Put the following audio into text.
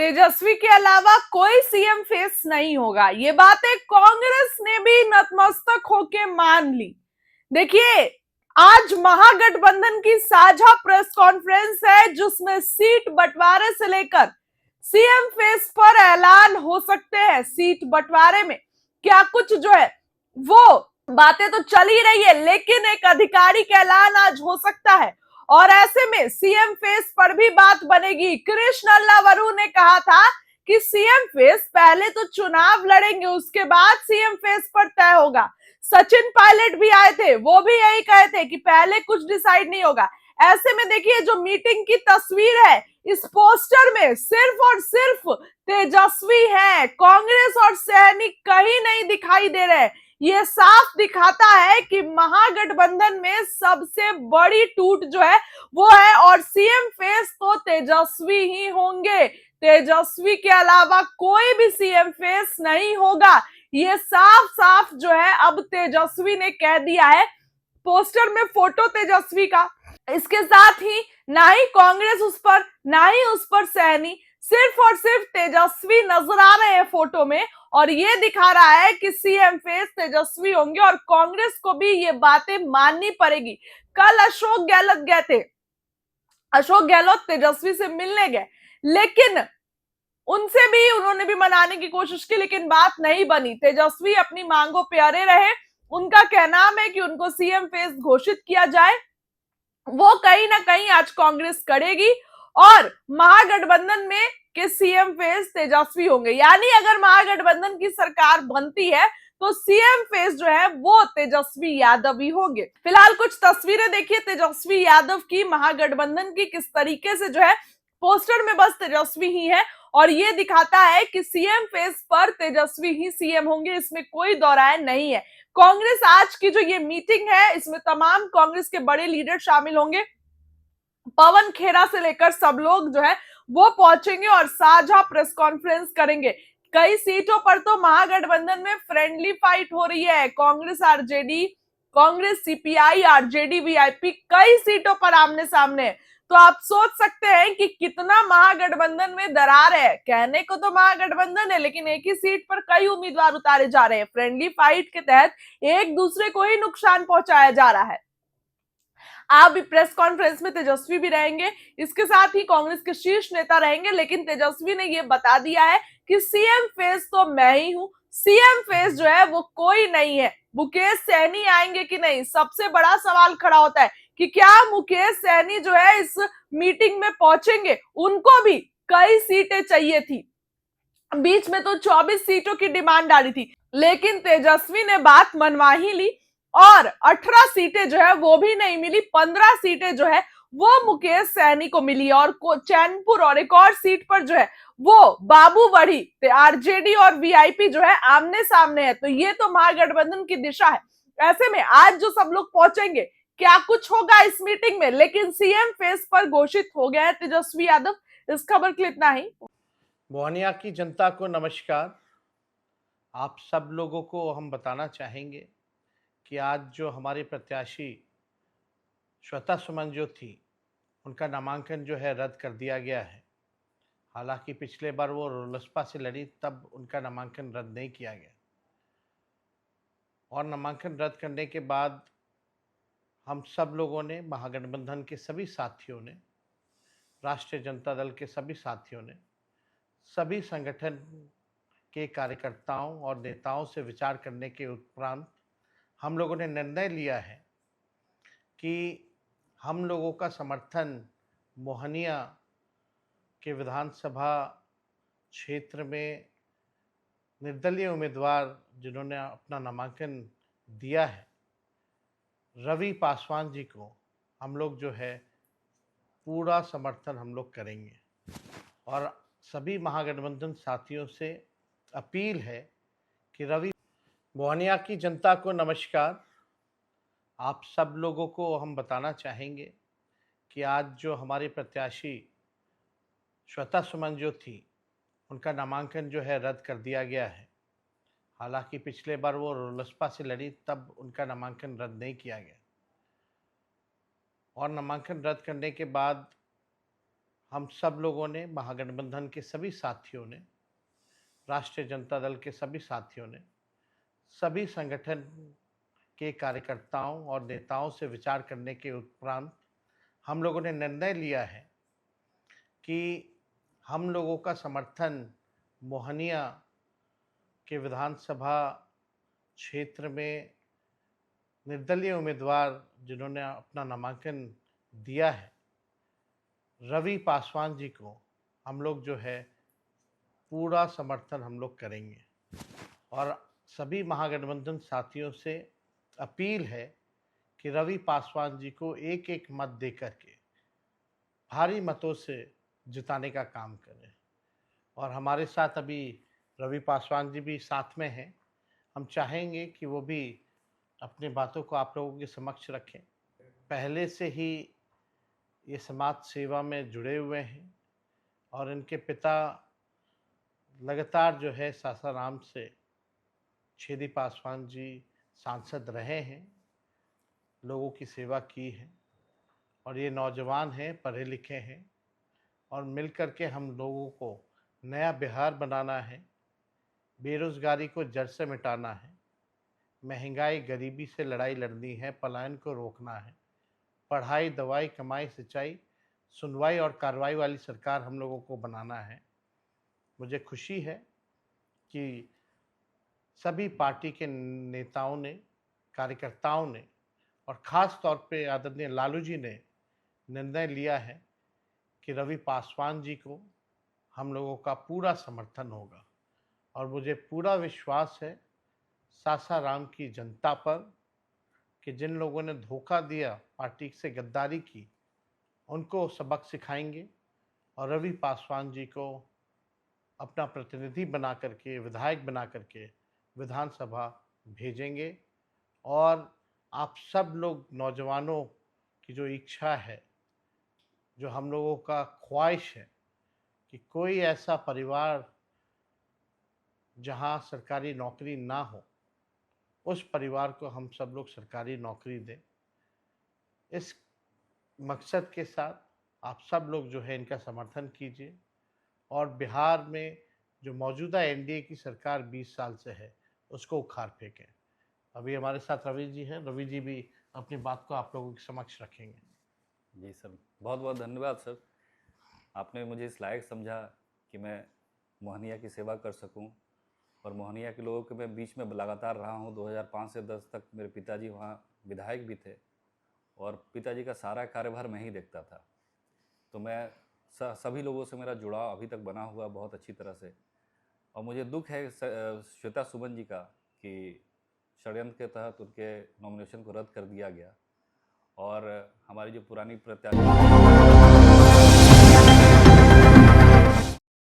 तेजस्वी के अलावा कोई सीएम फेस नहीं होगा। ये बातें कांग्रेस ने भी नतमस्तक होके मान ली। देखिए, आज महागठबंधन की साझा प्रेस कॉन्फ्रेंस है जिसमें सीट बंटवारे से लेकर सीएम फेस पर ऐलान हो सकते हैं। सीट बंटवारे में क्या कुछ जो है वो बातें तो चल ही रही है, लेकिन एक आधिकारिक ऐलान आज हो सकता है और ऐसे में सीएम फेस पर भी बात बनेगी। कृष्ण अल्लावरू ने कहा था कि सीएम फेस पहले तो चुनाव लड़ेंगे, उसके बाद सीएम फेस पर तय होगा। सचिन पायलट भी आए थे, वो भी यही कहे थे कि पहले कुछ डिसाइड नहीं होगा। ऐसे में देखिए, जो मीटिंग की तस्वीर है, इस पोस्टर में सिर्फ और सिर्फ तेजस्वी है, कांग्रेस और सैनिक कहीं नहीं दिखाई दे रहे। ये साफ दिखाता है कि महागठबंधन में सबसे बड़ी टूट जो है वो है और सीएम फेस तो तेजस्वी ही होंगे। तेजस्वी के अलावा कोई भी सीएम फेस नहीं होगा। ये साफ साफ जो है अब तेजस्वी ने कह दिया है। पोस्टर में फोटो तेजस्वी का, इसके साथ ही ना ही कांग्रेस उस पर ना ही उस पर सैनी, सिर्फ और सिर्फ तेजस्वी नजर आ रहे हैं फोटो में और ये दिखा रहा है कि सीएम फेस तेजस्वी होंगे और कांग्रेस को भी ये बातें माननी पड़ेगी। कल अशोक गहलोत गए थे, अशोक गहलोत तेजस्वी से मिलने गए, लेकिन उन्होंने भी मनाने की कोशिश की, लेकिन बात नहीं बनी। तेजस्वी अपनी मांगों पे अड़े रहे। उनका कहना है कि उनको सीएम फेस घोषित किया जाए, वो कहीं ना कहीं आज कांग्रेस करेगी और महागठबंधन में के सीएम फेस तेजस्वी होंगे। यानी अगर महागठबंधन की सरकार बनती है तो सीएम फेस जो है वो तेजस्वी यादव ही होंगे। फिलहाल कुछ तस्वीरें देखिए तेजस्वी यादव की, महागठबंधन की, किस तरीके से जो है पोस्टर में बस तेजस्वी ही है और ये दिखाता है कि सीएम फेस पर तेजस्वी ही सीएम होंगे, इसमें कोई दो राय नहीं है। कांग्रेस आज की जो ये मीटिंग है, इसमें तमाम कांग्रेस के बड़े लीडर शामिल होंगे। पवन खेरा से लेकर सब लोग जो है वो पहुंचेंगे और साझा प्रेस कॉन्फ्रेंस करेंगे। कई सीटों पर तो महागठबंधन में फ्रेंडली फाइट हो रही है। Congress RJD, Congress CPI, RJD VIP, कई सीटों पर आमने सामने है। तो आप सोच सकते हैं कि कितना महागठबंधन में दरार है। कहने को तो महागठबंधन है, लेकिन एक ही सीट पर कई उम्मीदवार उतारे जा रहे हैं। फ्रेंडली फाइट के तहत एक दूसरे को ही नुकसान पहुंचाया जा रहा है। आप भी प्रेस कॉन्फ्रेंस में तेजस्वी भी रहेंगे, इसके साथ ही कांग्रेस के शीर्ष नेता रहेंगे, लेकिन तेजस्वी ने यह बता दिया है कि सीएम फेस तो मैं ही हूं, सीएम फेस जो है वो कोई नहीं है। मुकेश सहनी आएंगे कि नहीं, सबसे बड़ा सवाल खड़ा होता है कि क्या मुकेश सहनी जो है इस मीटिंग में पहुंचेंगे। उनको भी कई सीटें चाहिए थी, बीच में तो 24 सीटों की डिमांड डाली थी, लेकिन तेजस्वी ने बात मनवा ही ली और 18 सीटें जो है वो भी नहीं मिली, 15 सीटें जो है वो मुकेश सहनी को मिली और चैनपुर और एक और सीट पर जो है वो बाबू बड़ी आरजेडी और वीआईपी जो है आमने सामने है। तो ये तो महागठबंधन की दिशा है। ऐसे में आज जो सब लोग पहुंचेंगे, क्या कुछ होगा इस मीटिंग में, लेकिन सीएम फेस पर घोषित हो गया है तेजस्वी यादव। इस खबर के लिए इतना ही। मोहनिया की जनता को नमस्कार। आप सब लोगों को हम बताना चाहेंगे कि आज जो हमारे प्रत्याशी श्वेता सुमन जो थी, उनका नामांकन जो है रद्द कर दिया गया है। हालांकि पिछले बार वो लोजपा से लड़ी, तब उनका नामांकन रद्द नहीं किया गया और नामांकन रद्द करने के बाद हम सब लोगों ने, महागठबंधन के सभी साथियों ने, राष्ट्रीय जनता दल के सभी साथियों ने, सभी संगठन के कार्यकर्ताओं और नेताओं से विचार करने के उपरांत हम लोगों ने निर्णय लिया है कि हम लोगों का समर्थन मोहनिया के विधानसभा क्षेत्र में निर्दलीय उम्मीदवार जिन्होंने अपना नामांकन दिया है, रवि पासवान जी को हम लोग जो है पूरा समर्थन हम लोग करेंगे और सभी महागठबंधन साथियों से अपील है कि रवि। मोहनिया की जनता को नमस्कार। आप सब लोगों को हम बताना चाहेंगे कि आज जो हमारे प्रत्याशी श्वेता सुमन जो थी, उनका नामांकन जो है रद्द कर दिया गया है। हालांकि पिछले बार वो लोजपा से लड़ी, तब उनका नामांकन रद्द नहीं किया गया और नामांकन रद्द करने के बाद हम सब लोगों ने, महागठबंधन के सभी साथियों ने, राष्ट्रीय जनता दल के सभी साथियों ने, सभी संगठन के कार्यकर्ताओं और नेताओं से विचार करने के उपरांत हम लोगों ने निर्णय लिया है कि हम लोगों का समर्थन मोहनिया के विधानसभा क्षेत्र में निर्दलीय उम्मीदवार जिन्होंने अपना नामांकन दिया है, रवि पासवान जी को हम लोग जो है पूरा समर्थन हम लोग करेंगे। और सभी महागठबंधन साथियों से अपील है कि रवि पासवान जी को एक एक मत देकर के भारी मतों से जिताने का काम करें। और हमारे साथ अभी रवि पासवान जी भी साथ में हैं। हम चाहेंगे कि वो भी अपनी बातों को आप लोगों के समक्ष रखें। पहले से ही ये समाज सेवा में जुड़े हुए हैं और इनके पिता लगातार जो है सासाराम से छेदी पासवान जी सांसद रहे हैं, लोगों की सेवा की है। और ये नौजवान हैं, पढ़े लिखे हैं और मिलकर के हम लोगों को नया बिहार बनाना है, बेरोज़गारी को जड़ से मिटाना है, महंगाई गरीबी से लड़ाई लड़नी है, पलायन को रोकना है, पढ़ाई दवाई कमाई सिंचाई सुनवाई और कार्रवाई वाली सरकार हम लोगों को बनाना है। मुझे खुशी है कि सभी पार्टी के नेताओं ने, कार्यकर्ताओं ने और ख़ास तौर पे आदरणीय लालू जी ने निर्णय लिया है कि रवि पासवान जी को हम लोगों का पूरा समर्थन होगा। और मुझे पूरा विश्वास है सासाराम की जनता पर कि जिन लोगों ने धोखा दिया, पार्टी से गद्दारी की, उनको सबक सिखाएंगे और रवि पासवान जी को अपना प्रतिनिधि बना करके, विधायक बना करके विधानसभा भेजेंगे। और आप सब लोग नौजवानों की जो इच्छा है, जो हम लोगों का ख्वाहिश है कि कोई ऐसा परिवार जहां सरकारी नौकरी ना हो, उस परिवार को हम सब लोग सरकारी नौकरी दें। इस मकसद के साथ आप सब लोग जो है इनका समर्थन कीजिए और बिहार में जो मौजूदा एनडीए की सरकार 20 साल से है उसको उखाड़ फेंकें। अभी हमारे साथ रवि जी हैं, रवि जी भी अपनी बात को आप लोगों के समक्ष रखेंगे। जी सर, बहुत बहुत धन्यवाद सर। आपने मुझे इस लायक समझा कि मैं मोहनिया की सेवा कर सकूं और मोहनिया के लोगों के मैं बीच में लगातार रहा हूं। 2005 से 10 तक मेरे पिताजी वहां विधायक भी थे और पिताजी का सारा कार्यभार मैं ही देखता था। तो मैं सभी लोगों से मेरा जुड़ाव अभी तक बना हुआ बहुत अच्छी तरह से। और मुझे दुख है श्वेता सुमन जी का कि षड्यंत्र के तहत उनके नॉमिनेशन को रद्द कर दिया गया और हमारी जो पुरानी प्रत्याशी